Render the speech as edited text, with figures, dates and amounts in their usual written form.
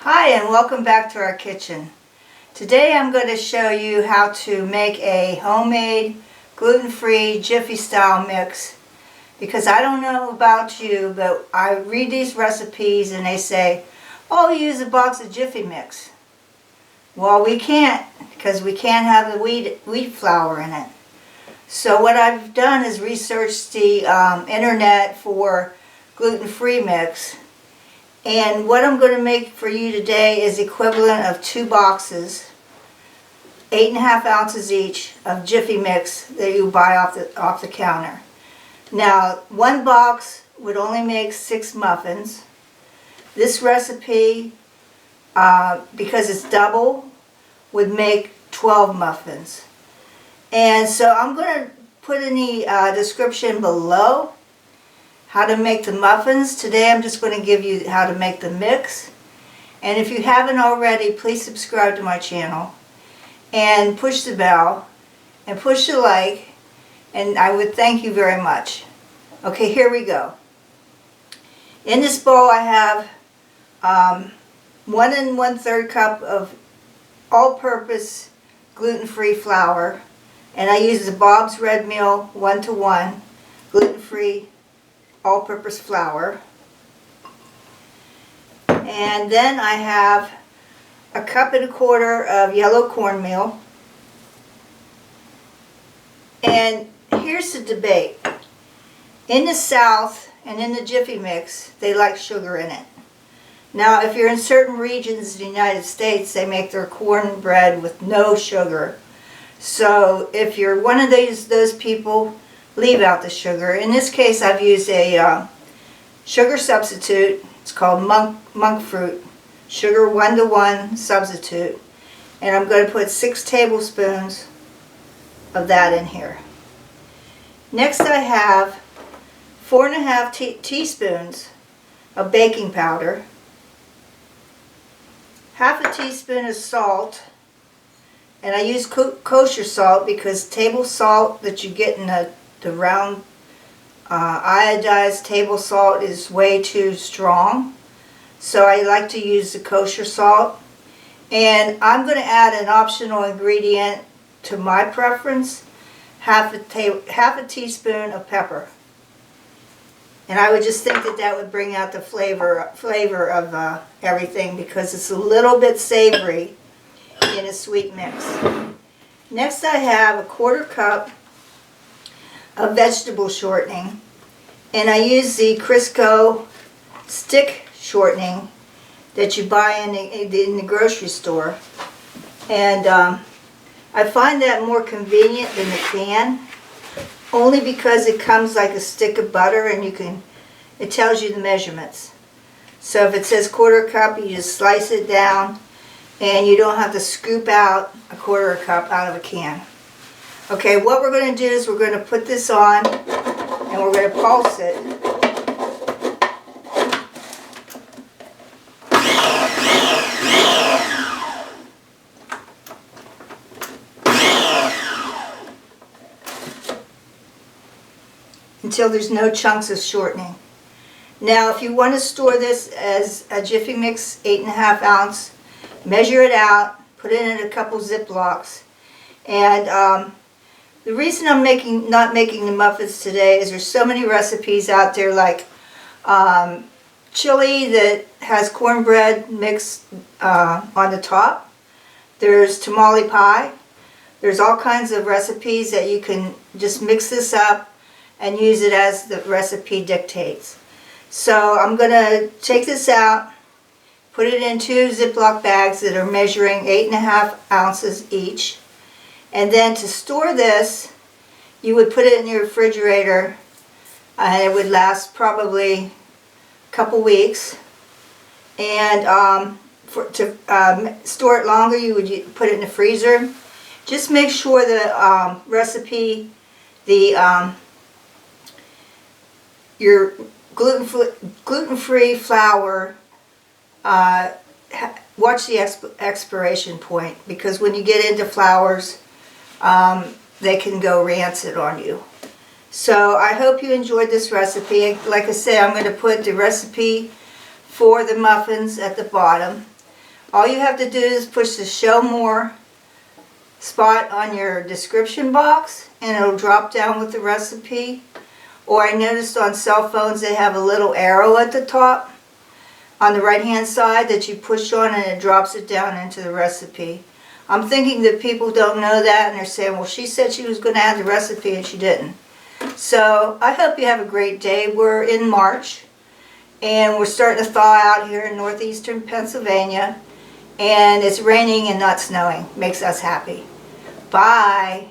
Hi, and welcome back to our kitchen. Today I'm going to show you how to make a homemade gluten-free Jiffy style mix, because I don't know about you, but I read these recipes and they say, oh, use a box of Jiffy mix. Well, we can't, because we can't have the wheat flour in it. So what I've done is researched the internet for gluten-free mix. And what I'm going to make for you today is equivalent of 2 boxes, 8.5 ounces each, of Jiffy mix that you buy off the counter. Now, 1 box would only make 6 muffins. This recipe, because it's double, would make 12 muffins. And so I'm going to put in the description below how to make the muffins. Today I'm just going to give you how to make the mix. And if you haven't already, please subscribe to my channel and push the bell and push the like, and I would thank you very much. Okay, here we go. In this bowl I have 1 1/3 cup of all-purpose gluten-free flour, and I use the Bob's Red Meal 1-to-1 gluten-free all-purpose flour. And then I have 1.25 cups of yellow cornmeal. And here's the debate. In the South and in the Jiffy mix, they like sugar in it. Now, if you're in certain regions of the United States, they make their cornbread with no sugar. So if you're one of those people, leave out the sugar. In this case, I've used a sugar substitute. It's called monk fruit sugar 1-to-1 substitute, and I'm going to put 6 tablespoons of that in here. Next, I have 4.5 teaspoons of baking powder, half a teaspoon of salt, and I use kosher salt because table salt that you get in the round iodized table salt is way too strong. So I like to use the kosher salt. And I'm going to add an optional ingredient to my preference, half a teaspoon of pepper. And I would just think that would bring out the flavor of everything, because it's a little bit savory in a sweet mix. Next, I have 1/4 cup of vegetable shortening, and I use the Crisco stick shortening that you buy in the grocery store, and I find that more convenient than the can, only because it comes like a stick of butter, and it tells you the measurements. So if it says 1/4 cup, you just slice it down, and you don't have to scoop out 1/4 cup out of a can. Okay, what we're going to do is we're going to put this on, and we're going to pulse it. Until there's no chunks of shortening. Now, if you want to store this as a Jiffy Mix 8.5 ounce, measure it out, put it in a couple Ziplocs, and the reason I'm not making the muffins today is there's so many recipes out there, like chili that has cornbread mixed on the top. There's tamale pie. There's all kinds of recipes that you can just mix this up and use it as the recipe dictates. So I'm going to take this out, put it in 2 Ziploc bags that are measuring 8.5 ounces each. And then to store this, you would put it in your refrigerator, and it would last probably a couple weeks. And to store it longer, you would put it in the freezer. Just make sure the recipe, your gluten-free flour, watch the expiration point, because when you get into flours, they can go rancid on you. So I hope you enjoyed this recipe. Like I said, I'm going to put the recipe for the muffins at the bottom. All you have to do is push the show more spot on your description box and it'll drop down with the recipe. Or I noticed on cell phones they have a little arrow at the top on the right hand side that you push on and it drops it down into the recipe. I'm thinking that people don't know that and they're saying, well, she said she was going to add the recipe and she didn't. So I hope you have a great day. We're in March and we're starting to thaw out here in northeastern Pennsylvania, and it's raining and not snowing. Makes us happy. Bye.